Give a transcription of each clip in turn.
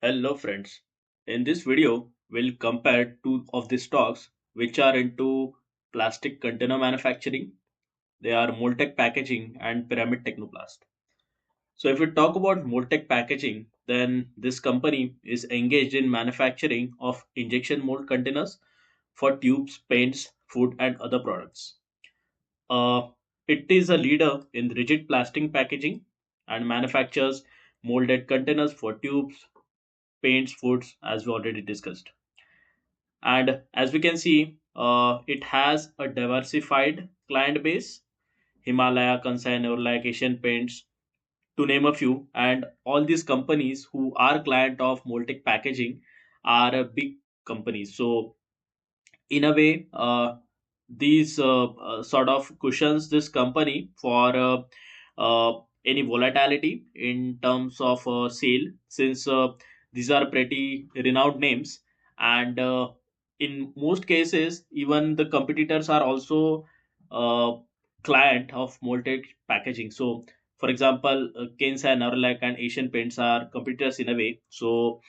Hello friends. In this video, we'll compare two of the stocks which are into plastic container manufacturing. They are Mold-Tek Packaging and Pyramid Technoplast. So if we talk about Mold-Tek Packaging, then this company is engaged in manufacturing of injection mold containers for tubes, paints, food and other products. Uh, it is a leader in rigid plastic packaging and manufactures molded containers for tubes, paints, foods, as we already discussed. And as we can see, it has a diversified client base: Himalaya, Kansai, Neuralak, Asian Paints, to name a few. And all these companies who are client of Moltec Packaging are big companies. So in a way, these sort of cushions this company for any volatility in terms of sale, since these are pretty renowned names. And in most cases, even the competitors are also uh, client of Moltec Packaging. So for example, Kansai, Neuralak and Asian Paints are competitors in a way. So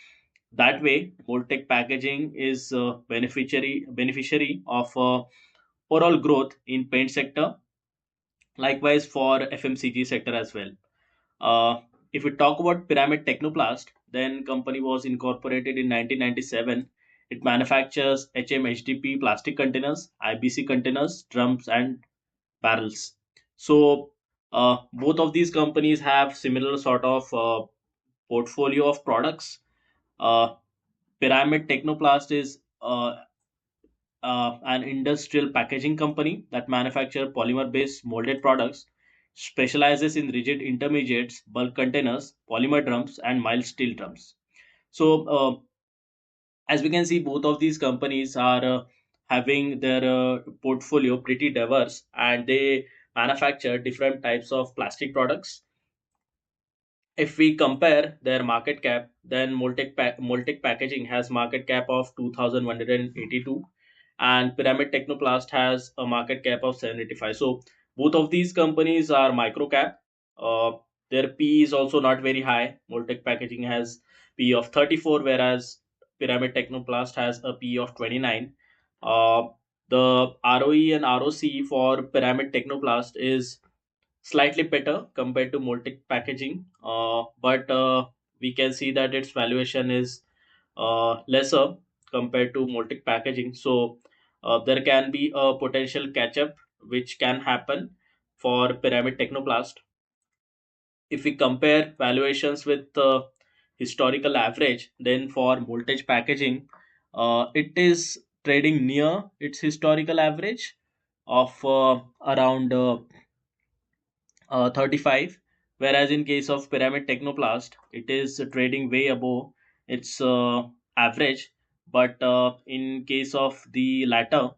that way, Moltec Packaging is beneficiary of overall growth in paint sector. Likewise for FMCG sector as well. Uh, if we talk about Pyramid Technoplast, then company was incorporated in 1997. It manufactures HMHDP plastic containers, IBC containers, drums, and barrels. So both of these companies have similar sort of portfolio of products. Uh, Pyramid Technoplast is an industrial packaging company that manufacture polymer-based molded products, specializes in rigid intermediates, bulk containers, polymer drums, and mild steel drums. So, as we can see, both of these companies are having their portfolio pretty diverse, and they manufacture different types of plastic products. If we compare their market cap, then Moltec Packaging has market cap of 2,182 and Pyramid Technoplast has a market cap of 785. So both of these companies are micro cap. Uh, their P is also not very high. Moltec Packaging has P of 34, whereas Pyramid Technoplast has a P of 29. Uh, the ROE and ROC for Pyramid Technoplast is slightly better compared to Moltec Packaging, but we can see that its valuation is lesser compared to Moltec Packaging. So there can be a potential catch up which can happen for Pyramid Technoplast. If we compare valuations with historical average, then for Moltec Packaging, it is trading near its historical average of around 35, whereas in case of Pyramid Technoplast it is trading way above its average. But in case of the latter,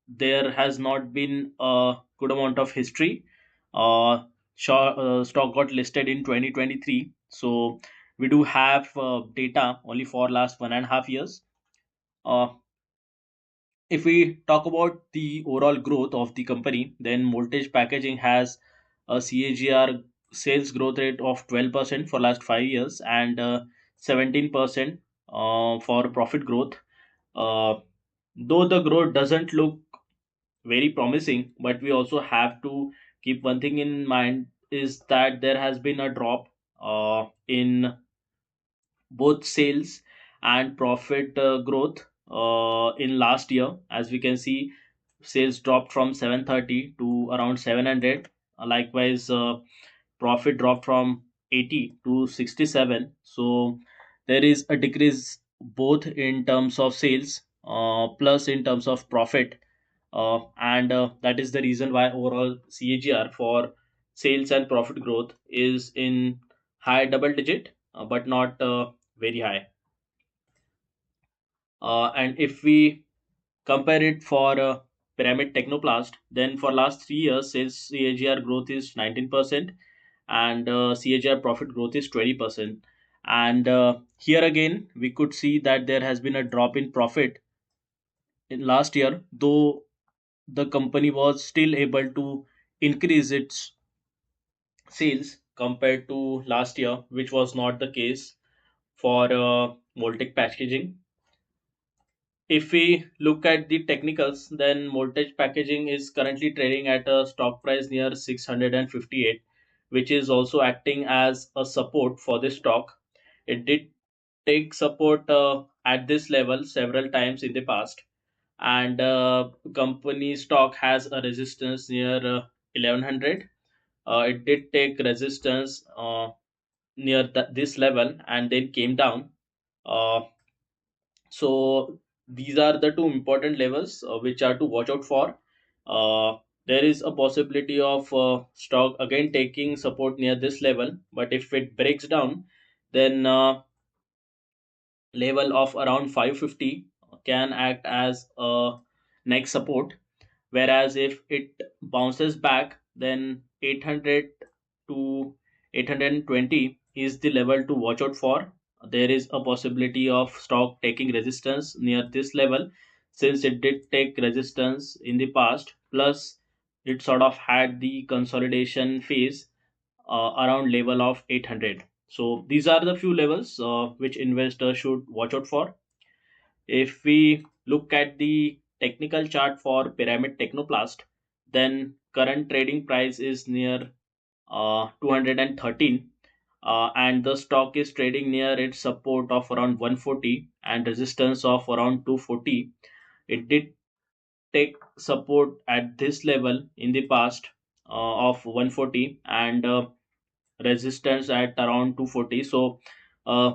there has not been a good amount of history. Stock got listed in 2023, so we do have data only for last 1.5 years. uh, if we talk about the overall growth of the company, then Voltage Packaging has a CAGR sales growth rate of 12% for last 5 years and 17% for profit growth. Uh, though the growth doesn't look very promising, but we also have to keep one thing in mind, is that there has been a drop in both sales and profit growth in last year. As we can see, sales dropped from 730 to around 700. Likewise, profit dropped from 80 to 67. So there is a decrease both in terms of sales plus in terms of profit. And that is the reason why overall CAGR for sales and profit growth is in high double digit, but not very high. And if we compare it for Pyramid Technoplast, then for last 3 years, sales CAGR growth is 19% and CAGR profit growth is 20%. And here again, we could see that there has been a drop in profit in last year, though the company was still able to increase its sales compared to last year, which was not the case for Mold-Tek packaging. If we look at the technicals, then Mold-Tek packaging is currently trading at a stock price near 658, which is also acting as a support for the stock. It did take support at this level several times in the past, and company stock has a resistance near 1100. It did take resistance near this level and then came down. Uh, so these are the two important levels which are to watch out for. There is a possibility of stock again taking support near this level, but if it breaks down, then level of around 550 can act as a next support, whereas if it bounces back, then 800 to 820 is the level to watch out for. There is a possibility of stock taking resistance near this level, since it did take resistance in the past, plus it sort of had the consolidation phase around level of 800. So these are the few levels which investors should watch out for. If we look at the technical chart for Pyramid Technoplast, then current trading price is near 213, and the stock is trading near its support of around 140 and resistance of around 240. It did take support at this level in the past of 140 and resistance at around 240. So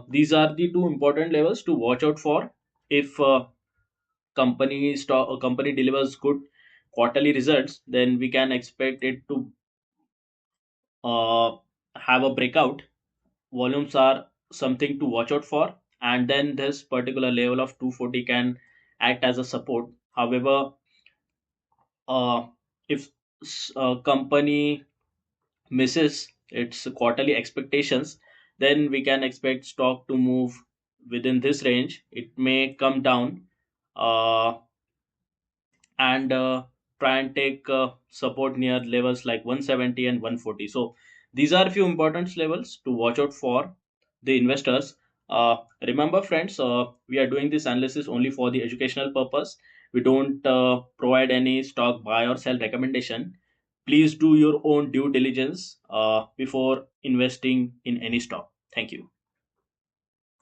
these are the two important levels to watch out for. If company delivers good quarterly results, then we can expect it to uh, have a breakout. Volumes are something to watch out for, and then this particular level of 240 can act as a support. However, if a company misses its quarterly expectations, then we can expect stock to move within this range. It may come down uh, and try and take support near levels like 170 and 140. So these are few important levels to watch out for the investors. Remember, friends, we are doing this analysis only for the educational purpose. We don't provide any stock buy or sell recommendation. Please do your own due diligence before investing in any stock. Thank you.